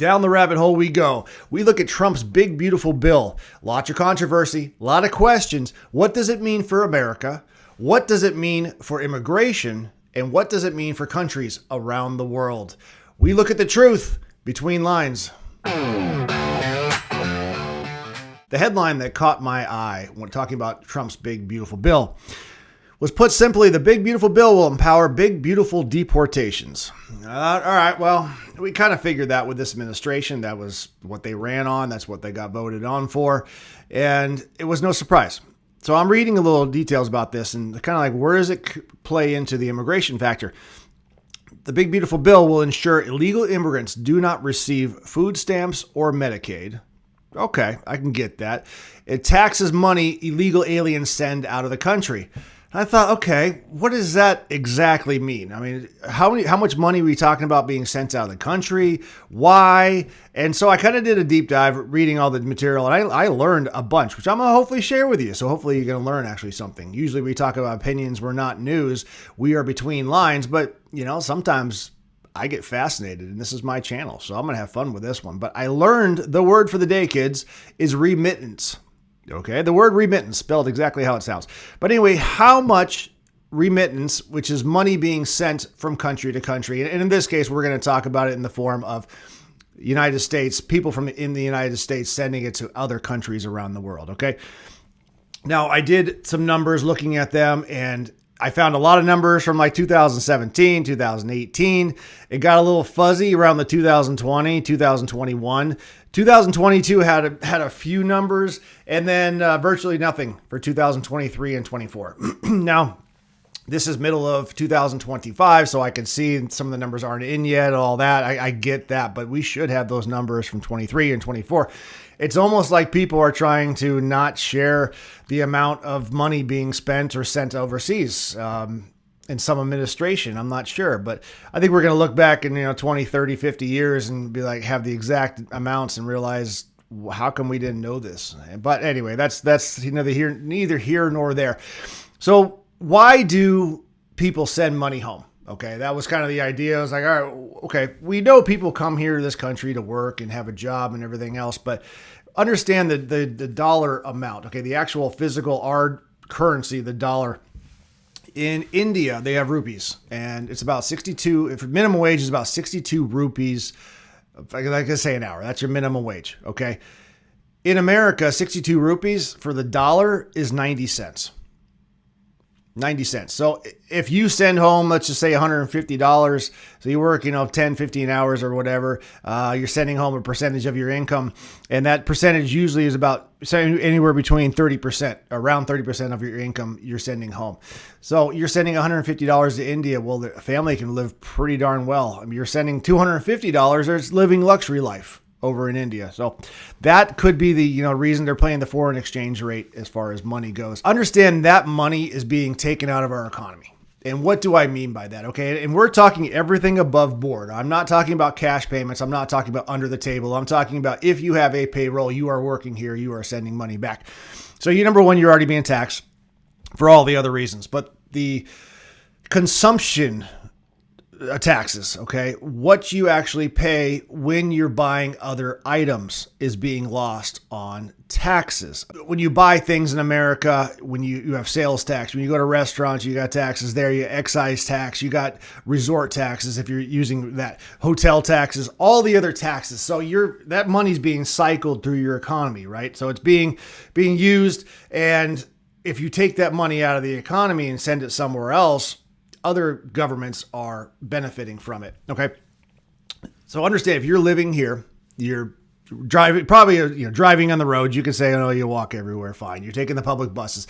Down the rabbit hole we go. We look at Trump's big, beautiful bill. Lots of controversy, a lot of questions. What does it mean for America? What does it mean for immigration? And what does it mean for countries around the world? We look at the truth between lines. The headline that caught my eye when talking about Trump's big, beautiful bill was, put simply, the big, beautiful bill will empower big, beautiful deportations. All right, well, we kind of figured that with this administration. That was what they ran on. That's what they got voted on for. And it was no surprise. So I'm reading a little details about this and kind of like, where does it play into the immigration factor? The big, beautiful bill will ensure illegal immigrants do not receive food stamps or Medicaid. Okay, I can get that. It taxes money illegal aliens send out of the country. I thought, okay, what does that exactly mean? I mean, how much money are we talking about being sent out of the country? Why? And so I kind of did a deep dive reading all the material, and I learned a bunch, which I'm going to hopefully share with you. So hopefully you're going to learn actually something. Usually we talk about opinions. We're not news. We are between lines, but sometimes I get fascinated, and this is my channel, so I'm going to have fun with this one. But I learned the word for the day, kids, is remittance. Okay, the word remittance, spelled exactly how it sounds. But anyway, how much remittance, which is money being sent from country to country, and in this case, we're going to talk about it in the form of United States, people from in the United States sending it to other countries around the world, okay? Now, I did some numbers looking at them, and I found a lot of numbers from like 2017, 2018. It got a little fuzzy around the 2020, 2021. 2022 had a few numbers, and then virtually nothing for 2023 and 24. Now, this is middle of 2025, so I can see some of the numbers aren't in yet, all that. I get that, but we should have those numbers from 23 and 24. It's almost like people are trying to not share the amount of money being spent or sent overseas in some administration. I'm not sure, but I think we're going to look back in 20, 30, 50 years and be like, have the exact amounts and realize, how come we didn't know this? But anyway, that's neither here nor there. So why do people send money home? Okay, that was kind of the idea. I was like, all right, okay, we know people come here to this country to work and have a job and everything else, but understand the dollar amount. Okay, the actual physical, our currency, the dollar. In India, they have rupees, and it's about 62. If minimum wage is about 62 rupees, like I say, an hour. That's your minimum wage. Okay. In America, 62 rupees for the dollar is 90 cents. 90 cents. So if you send home, let's just say $150, so you work, 10, 15 hours or whatever, you're sending home a percentage of your income. And that percentage usually is about anywhere between 30%, around 30% of your income you're sending home. So you're sending $150 to India. Well, the family can live pretty darn well. I mean, you're sending $250, there's living luxury life over in India. So that could be the reason they're playing the foreign exchange rate as far as money goes. Understand that money is being taken out of our economy. And what do I mean by that? Okay. And we're talking everything above board. I'm not talking about cash payments. I'm not talking about under the table. I'm talking about if you have a payroll, you are working here, you are sending money back. So number one, you're already being taxed for all the other reasons, but the consumption taxes, okay? What you actually pay when you're buying other items is being lost on taxes. When you buy things in America, when you have sales tax, when you go to restaurants, you got taxes there, you excise tax, you got resort taxes if you're using that, hotel taxes, all the other taxes. So that money's being cycled through your economy, right? So it's being used, and if you take that money out of the economy and send it somewhere else, other governments are benefiting from it. Okay. So understand, if you're living here, you're driving, probably, driving on the road, you can say, oh, you walk everywhere. Fine. You're taking the public buses,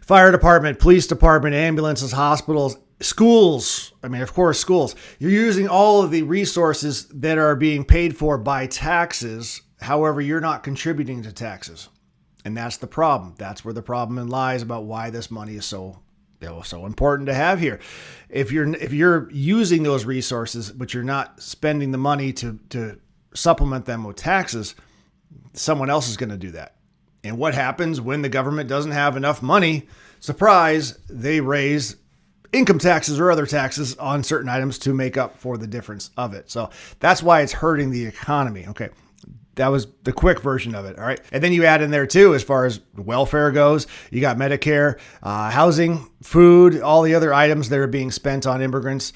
fire department, police department, ambulances, hospitals, schools. I mean, of course, schools. You're using all of the resources that are being paid for by taxes. However, you're not contributing to taxes. And that's the problem. That's where the problem lies about why this money is so important to have here. If you're using those resources, but you're not spending the money to supplement them with taxes, someone else is going to do that. And what happens when the government doesn't have enough money? Surprise, they raise income taxes or other taxes on certain items to make up for the difference of it. So that's why it's hurting the economy. Okay. That was the quick version of it. All right. And then you add in there too, as far as welfare goes, you got Medicare, housing, food, all the other items that are being spent on immigrants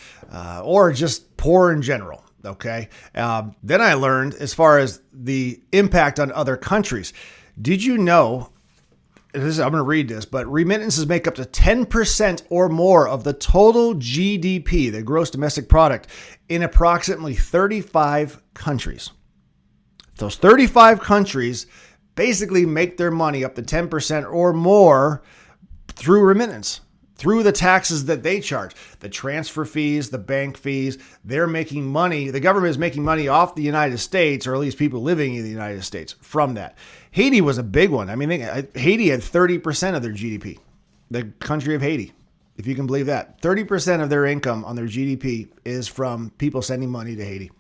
or just poor in general. Okay. Then I learned as far as the impact on other countries. Did you know, I'm going to read this, but remittances make up to 10% or more of the total GDP, the gross domestic product, in approximately 35 countries. Those 35 countries basically make their money up to 10% or more through remittance, through the taxes that they charge, the transfer fees, the bank fees. They're making money. The government is making money off the United States, or at least people living in the United States, from that. Haiti was a big one. I mean, Haiti had 30% of their GDP, the country of Haiti. If you can believe that, 30% of their income on their GDP is from people sending money to Haiti.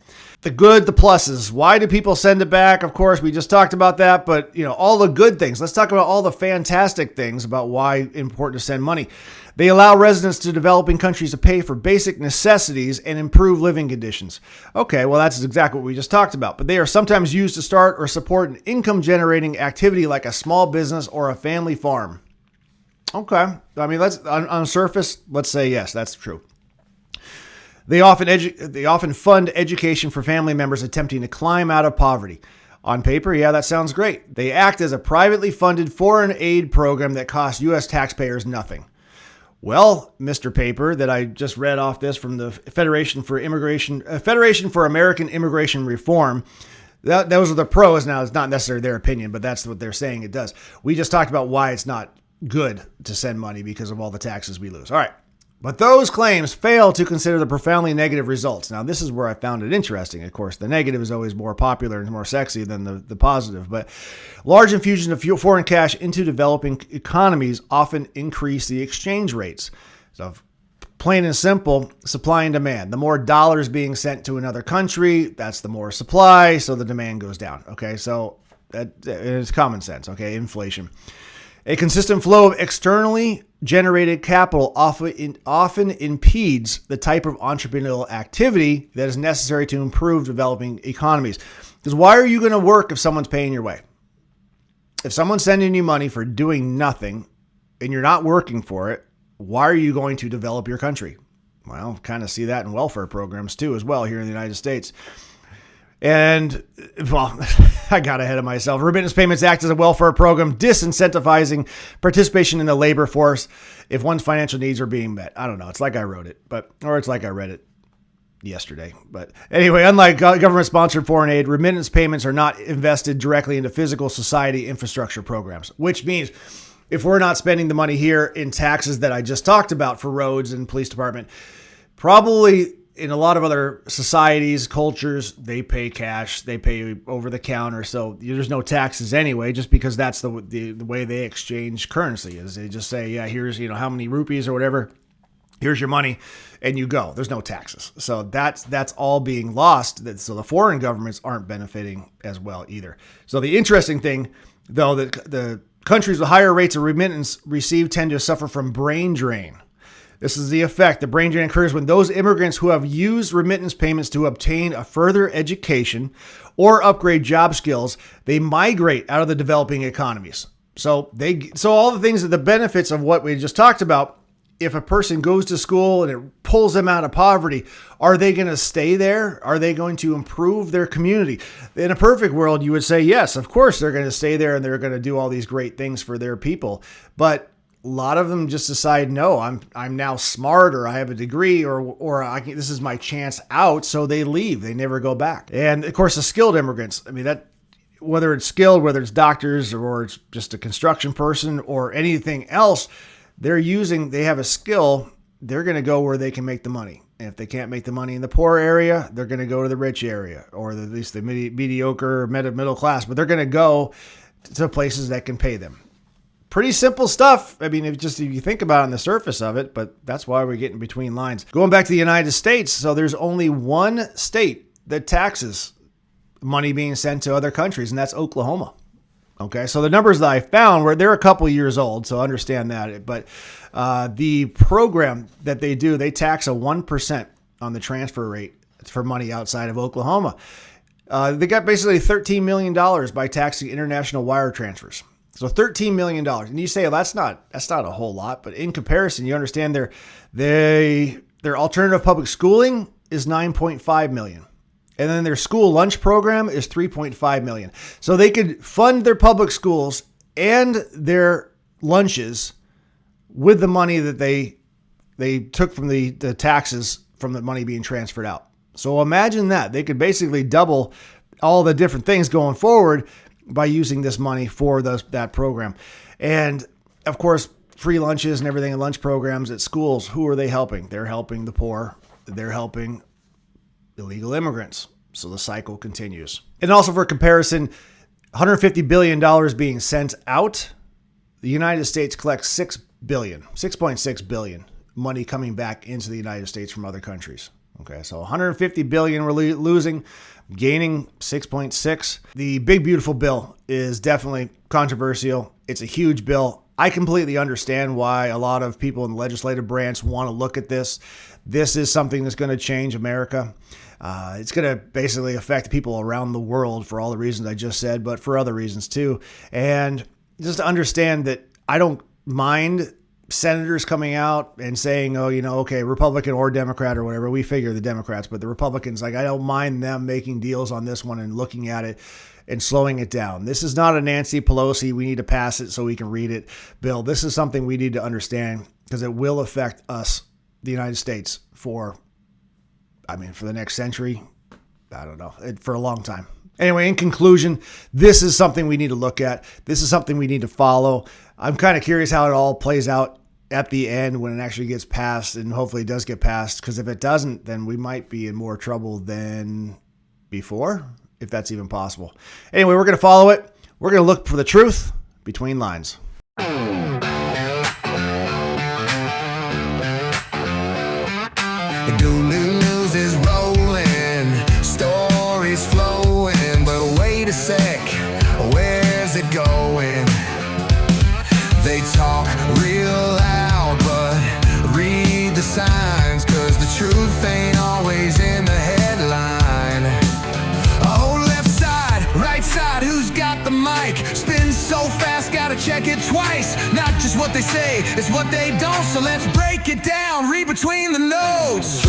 The good, the pluses. Why do people send it back? Of course, we just talked about that, but all the good things. Let's talk about all the fantastic things about why it's important to send money. They allow residents to developing countries to pay for basic necessities and improve living conditions. Okay, well, that's exactly what we just talked about, but they are sometimes used to start or support an income-generating activity like a small business or a family farm. Okay. I mean, let's on the surface, let's say yes, that's true. They often fund education for family members attempting to climb out of poverty. On paper, yeah, that sounds great. They act as a privately funded foreign aid program that costs U.S. taxpayers nothing. Well, Mr. Paper, that I just read off this from the Federation for American Immigration Reform. Those are the pros. Now, it's not necessarily their opinion, but that's what they're saying it does. We just talked about why it's not good to send money because of all the taxes we lose. All right. But those claims fail to consider the profoundly negative results. Now, this is where I found it interesting. Of course, the negative is always more popular and more sexy than the positive. But large infusion of foreign cash into developing economies often increase the exchange rates. So plain and simple, supply and demand. The more dollars being sent to another country, that's the more supply. So the demand goes down. Okay. So it's common sense. Okay. Inflation. A consistent flow of externally generated capital often impedes the type of entrepreneurial activity that is necessary to improve developing economies. Because why are you going to work if someone's paying your way? If someone's sending you money for doing nothing and you're not working for it, why are you going to develop your country? Well, kind of see that in welfare programs too, as well, here in the United States. And, well, I got ahead of myself. Remittance payments act as a welfare program, disincentivizing participation in the labor force if one's financial needs are being met. I don't know. It's like I wrote it, or it's like I read it yesterday. But anyway, unlike government-sponsored foreign aid, remittance payments are not invested directly into physical society infrastructure programs, which means if we're not spending the money here in taxes that I just talked about for roads and police department, probably in a lot of other societies, cultures, they pay cash, they pay over the counter. So there's no taxes anyway, just because that's the way they exchange currency is they just say, yeah, here's, how many rupees or whatever. Here's your money and you go. There's no taxes. So that's all being lost. So the foreign governments aren't benefiting as well either. So the interesting thing, though, that the countries with higher rates of remittance received tend to suffer from brain drain. This is the effect. The brain drain occurs when those immigrants who have used remittance payments to obtain a further education or upgrade job skills, they migrate out of the developing economies. So all the things that the benefits of what we just talked about, if a person goes to school and it pulls them out of poverty, are they going to stay there? Are they going to improve their community? In a perfect world, you would say, yes, of course, they're going to stay there and they're going to do all these great things for their people. But a lot of them just decide, no, I'm now smart, or I have a degree, or this is my chance out. So they leave. They never go back. And of course, the skilled immigrants, I mean, that whether it's skilled, whether it's doctors or it's just a construction person or anything else, they have a skill. They're going to go where they can make the money. And if they can't make the money in the poor area, they're going to go to the rich area, or at least the mediocre middle class, but they're going to go to places that can pay them. Pretty simple stuff. I mean, if you think about it on the surface of it, but that's why we're getting between lines. Going back to the United States, so there's only one state that taxes money being sent to other countries, and that's Oklahoma. Okay, so the numbers that I found were they're a couple years old, so understand that. But the program that they do, they tax a 1% on the transfer rate for money outside of Oklahoma. They got basically $13 million by taxing international wire transfers. So $13 million. And you say, well, that's not a whole lot, but in comparison, you understand their alternative public schooling is $9.5 million. And then their school lunch program is $3.5 million. So they could fund their public schools and their lunches with the money that they took from the taxes from the money being transferred out. So imagine that. They could basically double all the different things going forward by using this money for that program. And of course, free lunches and everything and lunch programs at schools, who are they helping? They're helping the poor. They're helping illegal immigrants. So the cycle continues. And also for comparison, $150 billion being sent out. The United States collects $6.6 billion money coming back into the United States from other countries. Okay, so $150 billion we're losing, gaining 6.6. The big beautiful bill is definitely controversial. It's a huge bill. I completely understand why a lot of people in the legislative branch want to look at this. This is something that's going to change America. It's going to basically affect people around the world for all the reasons I just said, but for other reasons too. And just to understand that I don't mind senators coming out and saying, oh, okay, Republican or Democrat or whatever. We figure the Democrats, but the Republicans, I don't mind them making deals on this one and looking at it and slowing it down. This is not a Nancy Pelosi, we need to pass it so we can read it bill. This is something we need to understand because it will affect us, the United States, for the next century. I don't know, for a long time. Anyway, in conclusion, this is something we need to look at. This is something we need to follow. I'm kind of curious how it all plays out at the end when it actually gets passed, and hopefully it does get passed, because if it doesn't, then we might be in more trouble than before, if that's even possible. Anyway, we're going to follow it. We're going to look for the truth between lines. The good news is rolling, stories flowing, but wait a sec, where's it going? They talk real loud, but read the signs, 'cause the truth ain't always in the headline. Oh, left side, right side, who's got the mic? Spin so fast, gotta check it twice. Not just what they say, it's what they don't, so let's break it down, read between the notes.